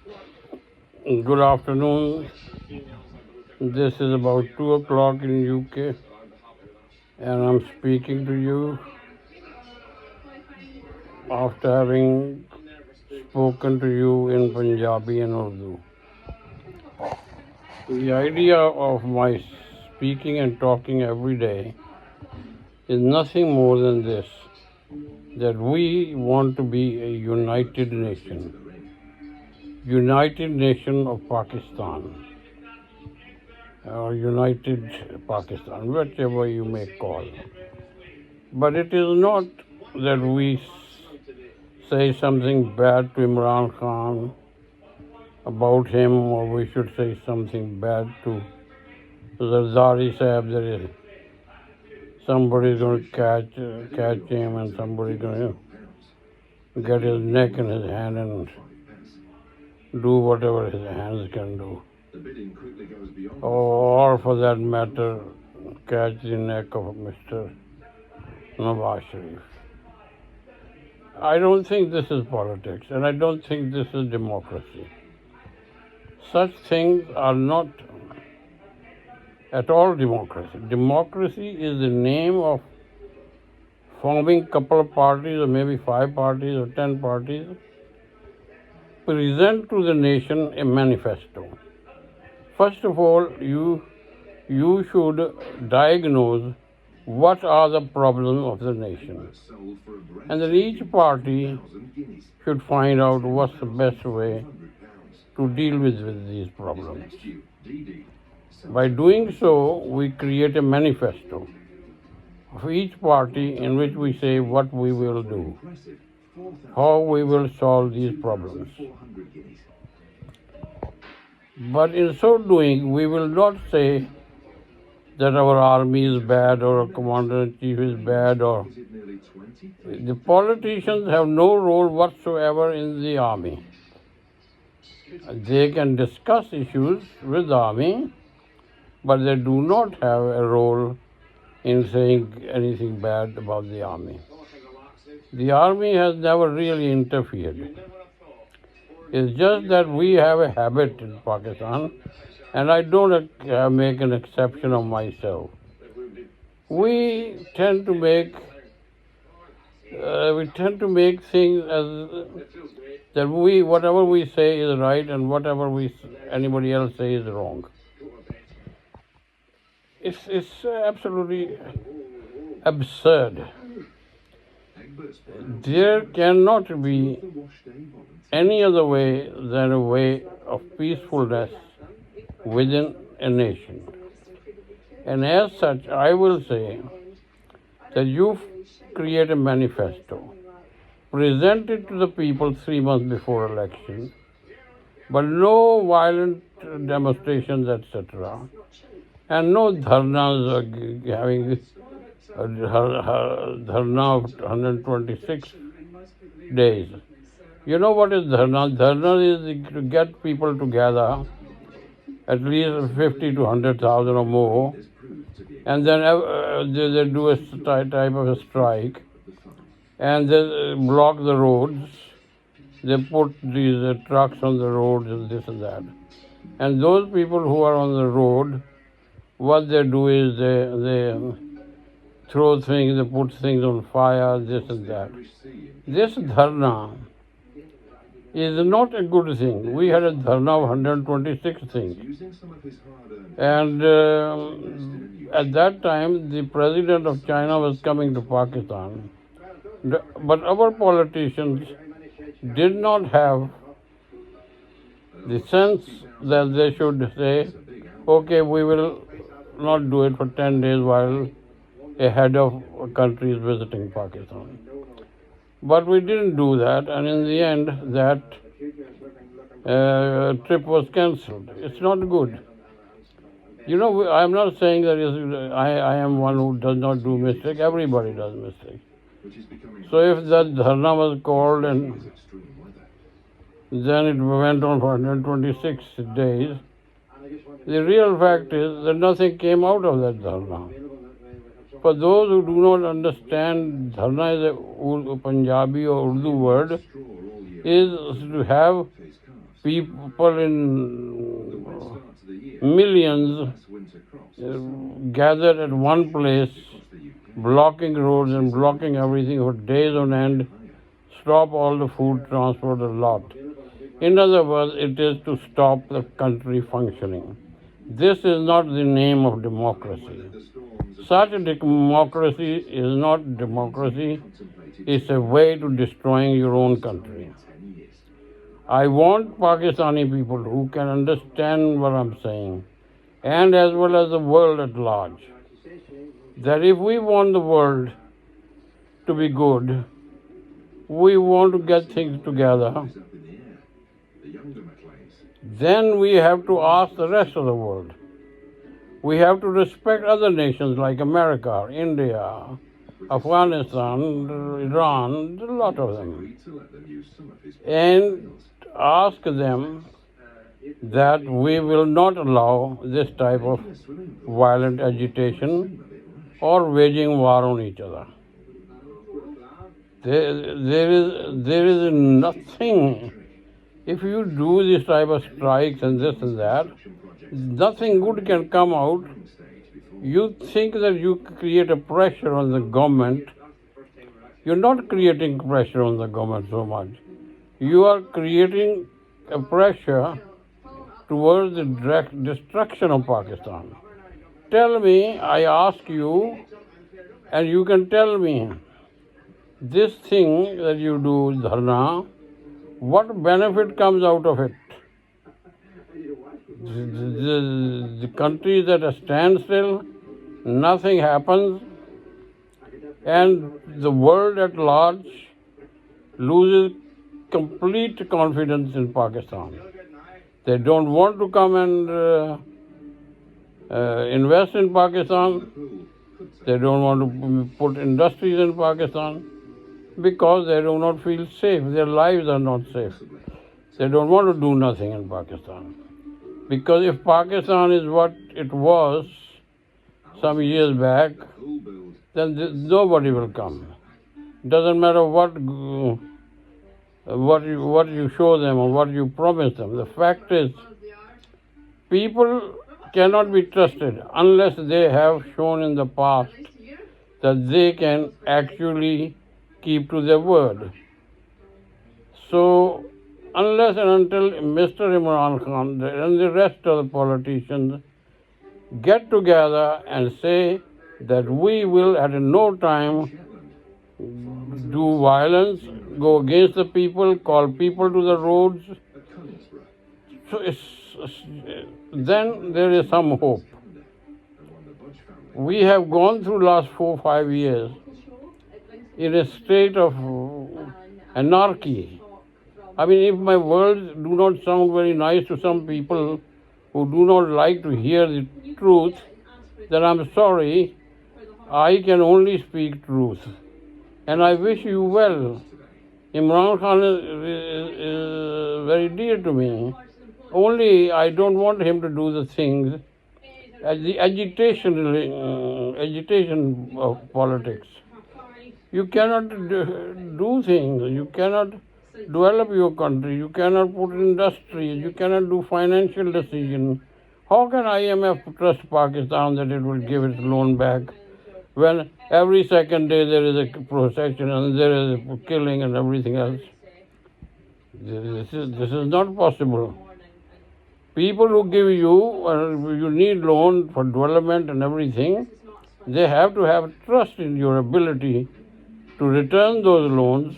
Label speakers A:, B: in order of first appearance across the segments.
A: Good afternoon. This is about 2 o'clock in UK, and I'm speaking to you after having spoken to you in Punjabi and Urdu. The idea of my speaking and talking every day is nothing more than this, that we want to be a United Nation of Pakistan, or United Pakistan, whichever you may call. But it is not that we say something bad to Imran Khan about him, or we should say something bad to Zardari Sahib, that is, somebody's going to catch him and somebody's going to get his neck in his hand and do whatever his hands can do. Or for that matter, catch the neck of Mr. Nawaz Sharif. I don't think this is politics, and I don't think this is democracy. Such things are not at all democracy. Democracy is the name of forming a couple of parties, or maybe 5 parties or 10 parties, present to the nation a manifesto. First of all, you should diagnose what are the problems of the nation. And then each party should find out what's the best way to deal with these problems. By doing so, we create a manifesto of each party in which we say what we will do, how we will solve these problems. But in so doing, we will not say that our army is bad or our commander-in-chief is bad, or the politicians have no role whatsoever in the army. They can discuss issues with the army, but they do not have a role in saying anything bad about the army. The army has never really interfered. It's just that we have a habit in Pakistan, and I don't make an exception of myself. We tend to make things as that whatever we say is right and whatever anybody else says is wrong. It's absolutely absurd. There cannot be any other way than a way of peacefulness within a nation. And as such, I will say that you create a manifesto, present it to the people 3 months before election, but no violent demonstrations, etc., and no dharnas, having a dharna of 126 days. You know what is dharna? Dharna is to get people together, at least 50 to 100,000 or more, and then they do a type of a strike, and they block the roads. They put these trucks on the roads and this and that. And those people who are on the road, what they do is they throw things, they put things on fire, this and that. This dharna is not a good thing. We had a dharna of 126 things. And at that time, the president of China was coming to Pakistan. But our politicians did not have the sense that they should say, okay, we will not do it for 10 days while a head of a country is visiting Pakistan. But we didn't do that, and in the end, that trip was cancelled. It's not good. You know, I'm not saying that I am one who does not do mistake. Everybody does mistake. So if that dharna was called and then it went on for 126 days, the real fact is that nothing came out of that dharna. For those who do not understand, dharna is a Punjabi or Urdu word, is to have people in millions gathered at one place, blocking roads and blocking everything for days on end, stop all the food transport a lot. In other words, it is to stop the country functioning. This is not the name of democracy. Such a democracy is not democracy, it's a way to destroying your own country. I want Pakistani people who can understand what I'm saying, and as well as the world at large, that if we want the world to be good, we want to get things together, then we have to ask the rest of the world. We have to respect other nations like America, India, Afghanistan, Iran, a lot of them, and ask them that we will not allow this type of violent agitation or waging war on each other. There is nothing, if you do this type of strikes and this and that, nothing good can come out. You think that you create a pressure on the government. You're not creating pressure on the government so much. You are creating a pressure towards the direct destruction of Pakistan. Tell me, I ask you, and you can tell me, this thing that you do, dharna, what benefit comes out of it? The country is at a standstill, nothing happens, and the world at large loses complete confidence in Pakistan. They don't want to come and invest in Pakistan. They don't want to put industries in Pakistan because they do not feel safe. Their lives are not safe. They don't want to do nothing in Pakistan. Because if Pakistan is what it was some years back, then nobody will come. Doesn't matter what you show them or what you promise them. The fact is, people cannot be trusted unless they have shown in the past that they can actually keep to their word. So, unless and until Mr. Imran Khan and the rest of the politicians get together and say that we will at no time do violence, go against the people, call people to the roads, so then there is some hope. We have gone through last 4-5 years in a state of anarchy. I mean, if my words do not sound very nice to some people who do not like to hear the truth, then I'm sorry. I can only speak truth. And I wish you well. Imran Khan is very dear to me. Only I don't want him to do the things, the agitation of politics. You cannot do things. You cannot develop your country. You cannot put industries. You cannot do financial decisions. How can IMF trust Pakistan that it will give its loan back when every second day there is a procession and there is a killing and everything else? This is not possible. People who give you need loan for development and everything, they have to have trust in your ability to return those loans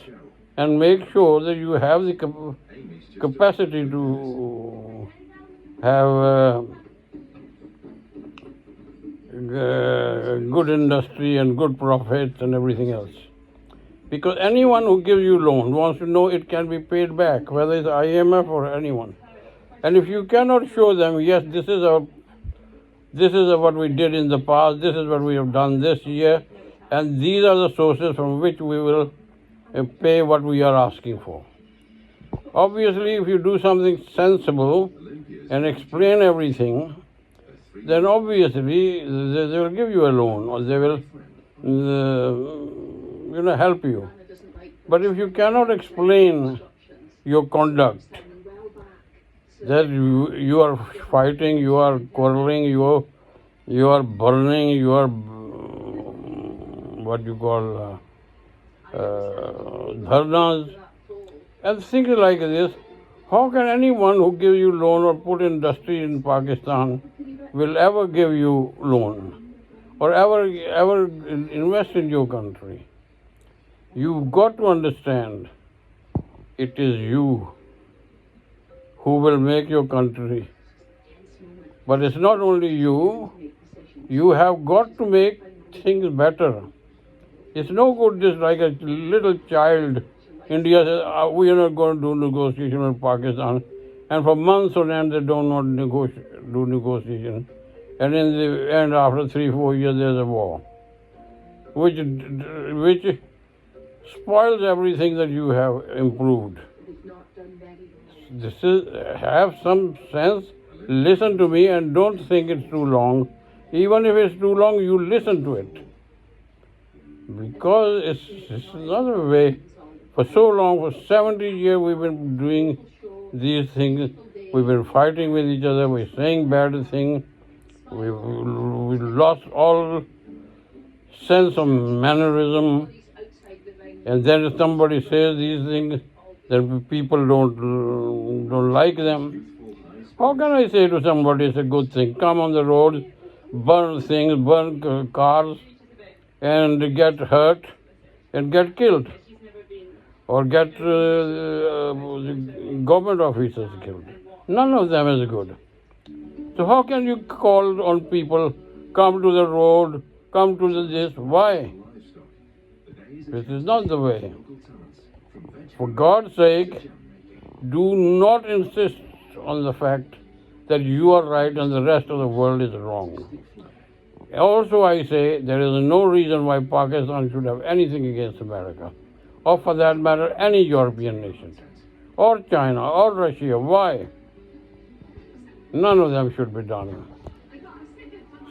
A: and make sure that you have the capacity to have good industry and good profits and everything else. Because anyone who gives you loan wants to know it can be paid back, whether it's IMF or anyone. And if you cannot show them, yes, this is what we did in the past, this is what we have done this year, and these are the sources from which we will pay what we are asking for. Obviously, if you do something sensible and explain everything, then obviously they will give you a loan or they will help you. But if you cannot explain your conduct, that you are fighting, you are quarreling, you are burning, you are what you call dharnas, and things like this. How can anyone who gives you loan or put industry in Pakistan will ever give you loan or ever invest in your country? You've got to understand it is you who will make your country. But it's not only you, you have got to make things better. It's no good just like a little child. India says, we are not going to do negotiation with Pakistan. And for months on end, they do not do negotiation. And in the end, after 3-4 years, there's a war, which spoils everything that you have improved. Have some sense, listen to me, and don't think it's too long. Even if it's too long, you listen to it. Because it's another way. For so long, for 70 years, we've been doing these things. We've been fighting with each other. We're saying bad things. We've lost all sense of mannerism. And then if somebody says these things, then people don't like them. How can I say to somebody it's a good thing? Come on the road, burn things, burn cars, and get hurt and get killed, or get government officers killed. None of them is good. So how can you call on people, come to the road, come to this? Why? This is not the way. For God's sake, do not insist on the fact that you are right and the rest of the world is wrong. Also, I say there is no reason why Pakistan should have anything against America, or for that matter, any European nation, or China, or Russia. Why? None of them should be done.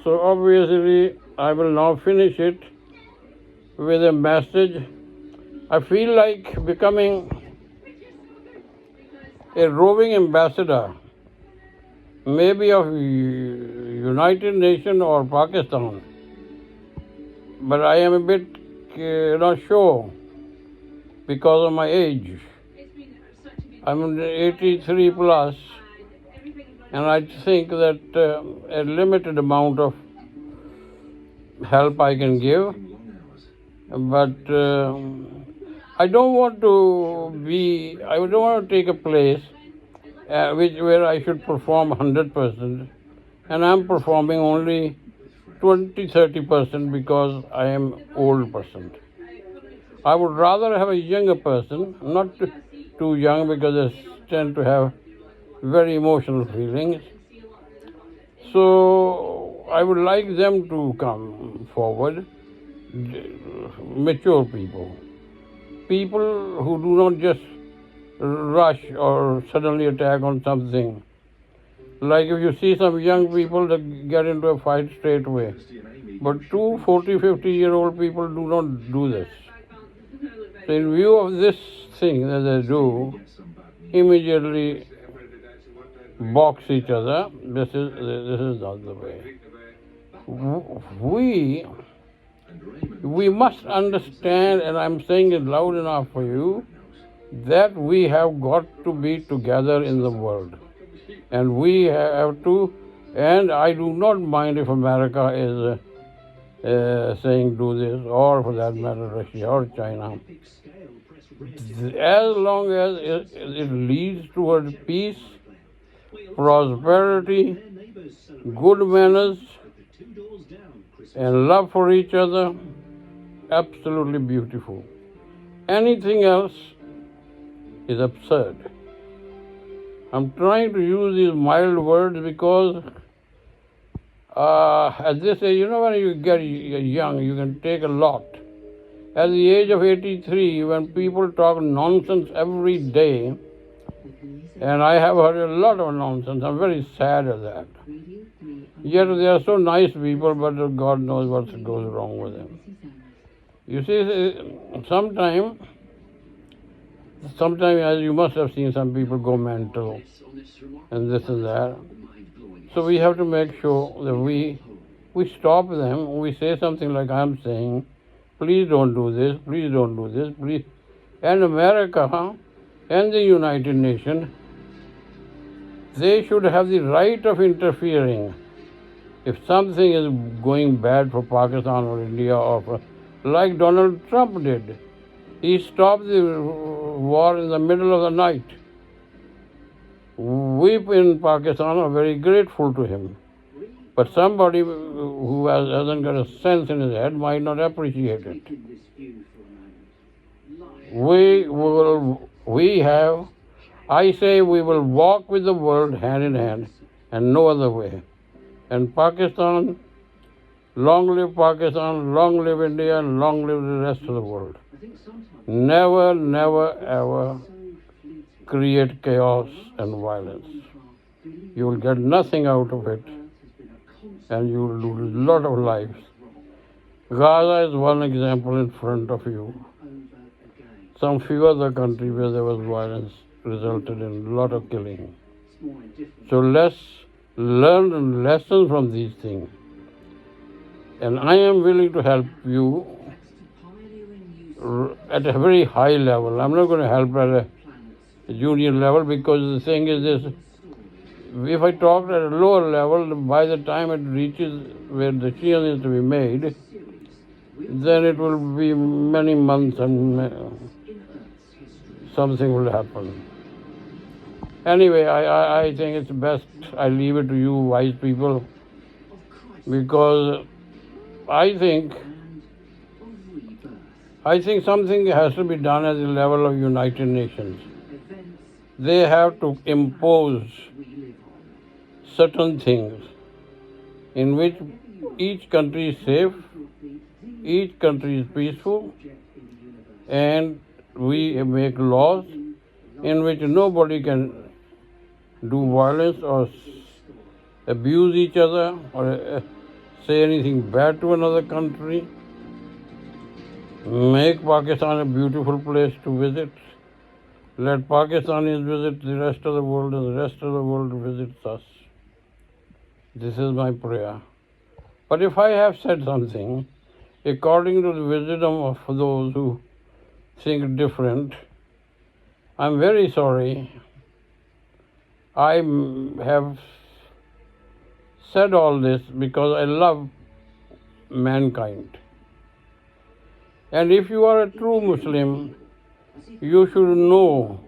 A: So obviously, I will now finish it with a message. I feel like becoming a roving ambassador, maybe of United Nations or Pakistan, but I am a bit not sure because of my age. I'm 83 plus, and I think that a limited amount of help I can give, but I don't want to take a place where I should perform 100%, and I'm performing only 20-30% because I am old person. I would rather have a younger person, not too young because they tend to have very emotional feelings. So I would like them to come forward, mature people who do not just rush or suddenly attack on something. Like if you see some young people that get into a fight straight away, but 40-50-year-old people do not do this. So in view of this thing that they do, immediately box each other. This is not the way. We must understand, and I'm saying it loud enough for you, that we have got to be together in the world. And we have to, and I do not mind if America is saying do this, or for that matter Russia or China. As long as it leads towards peace, prosperity, good manners, and love for each other, absolutely beautiful. Anything else is absurd. I'm trying to use these mild words because at this age, when you get young, you can take a lot. At the age of 83, when people talk nonsense every day, and I have heard a lot of nonsense, I'm very sad at that. Yet they are so nice people, but God knows what goes wrong with them. You see, sometimes Sometimes, as you must have seen, some people go mental and this and that. So we have to make sure that we stop them. We say something like I'm saying, please don't do this, please don't do this, please. And America and the United Nations, they should have the right of interfering. If something is going bad for Pakistan or India, like Donald Trump did, he stopped the war in the middle of the night. We in Pakistan are very grateful to him. But somebody who hasn't got a sense in his head might not appreciate it. I say we will walk with the world hand in hand and no other way. And Pakistan, long live India, and long live the rest of the world. Never, never, ever create chaos and violence. You will get nothing out of it, and you will lose a lot of lives. Gaza is one example in front of you. Some few other countries where there was violence resulted in a lot of killing. So let's learn lessons from these things. And I am willing to help you at a very high level. I'm not going to help at a junior level, because the thing is this: if I talk at a lower level, by the time it reaches where the change is to be made, then it will be many months and something will happen. Anyway, I think it's best I leave it to you wise people, because I think something has to be done at the level of United Nations. They have to impose certain things in which each country is safe, each country is peaceful, and we make laws in which nobody can do violence or abuse each other or say anything bad to another country. Make Pakistan a beautiful place to visit. Let Pakistanis visit the rest of the world, and the rest of the world visits us. This is my prayer. But if I have said something according to the wisdom of those who think different, I'm very sorry. I have said all this because I love mankind. And if you are a true Muslim, you should know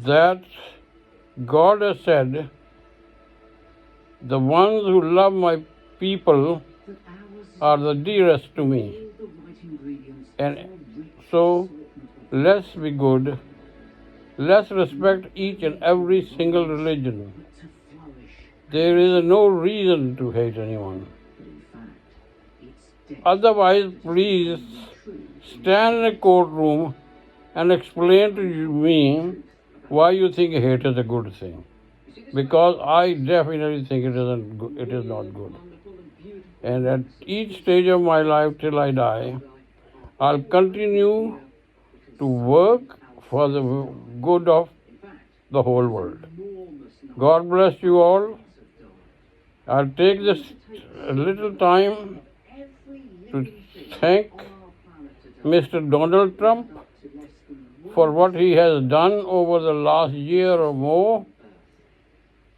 A: that God has said, the ones who love my people are the dearest to me. And so, let's be good. Let's respect each and every single religion. There is no reason to hate anyone. Otherwise, please stand in a courtroom and explain to me why you think hate is a good thing. Because I definitely think it is not good. And at each stage of my life till I die, I'll continue to work for the good of the whole world. God bless you all. I'll take this little time to thank Mr. Donald Trump for what he has done over the last year or more.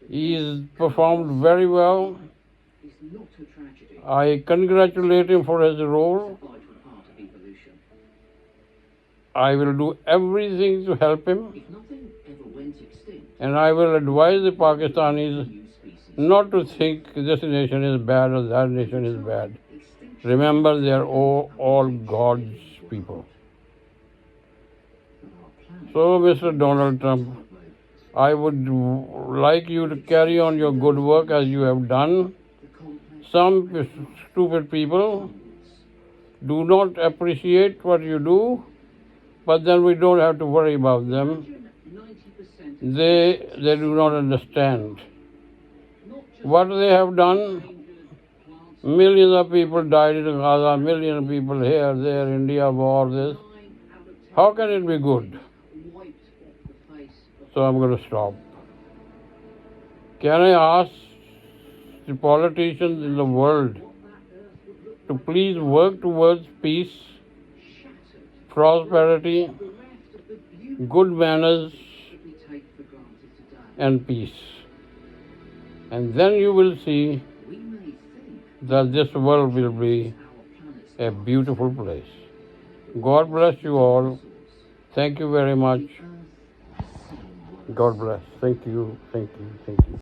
A: He's performed very well. I congratulate him for his role. I will do everything to help him. And I will advise the Pakistanis not to think this nation is bad or that nation is bad. Remember, they are all God's people. So, Mr. Donald Trump, I would like you to carry on your good work as you have done. Some stupid people do not appreciate what you do, but then we don't have to worry about them. They do not understand what they have done. Millions of people died in Gaza, millions of people here, there, India, war, this. How can it be good? So I'm going to stop. Can I ask the politicians in the world to please work towards peace, prosperity, good manners, and peace? And then you will see that this world will be a beautiful place. God bless you all. Thank you very much. God bless. Thank you. Thank you. Thank you.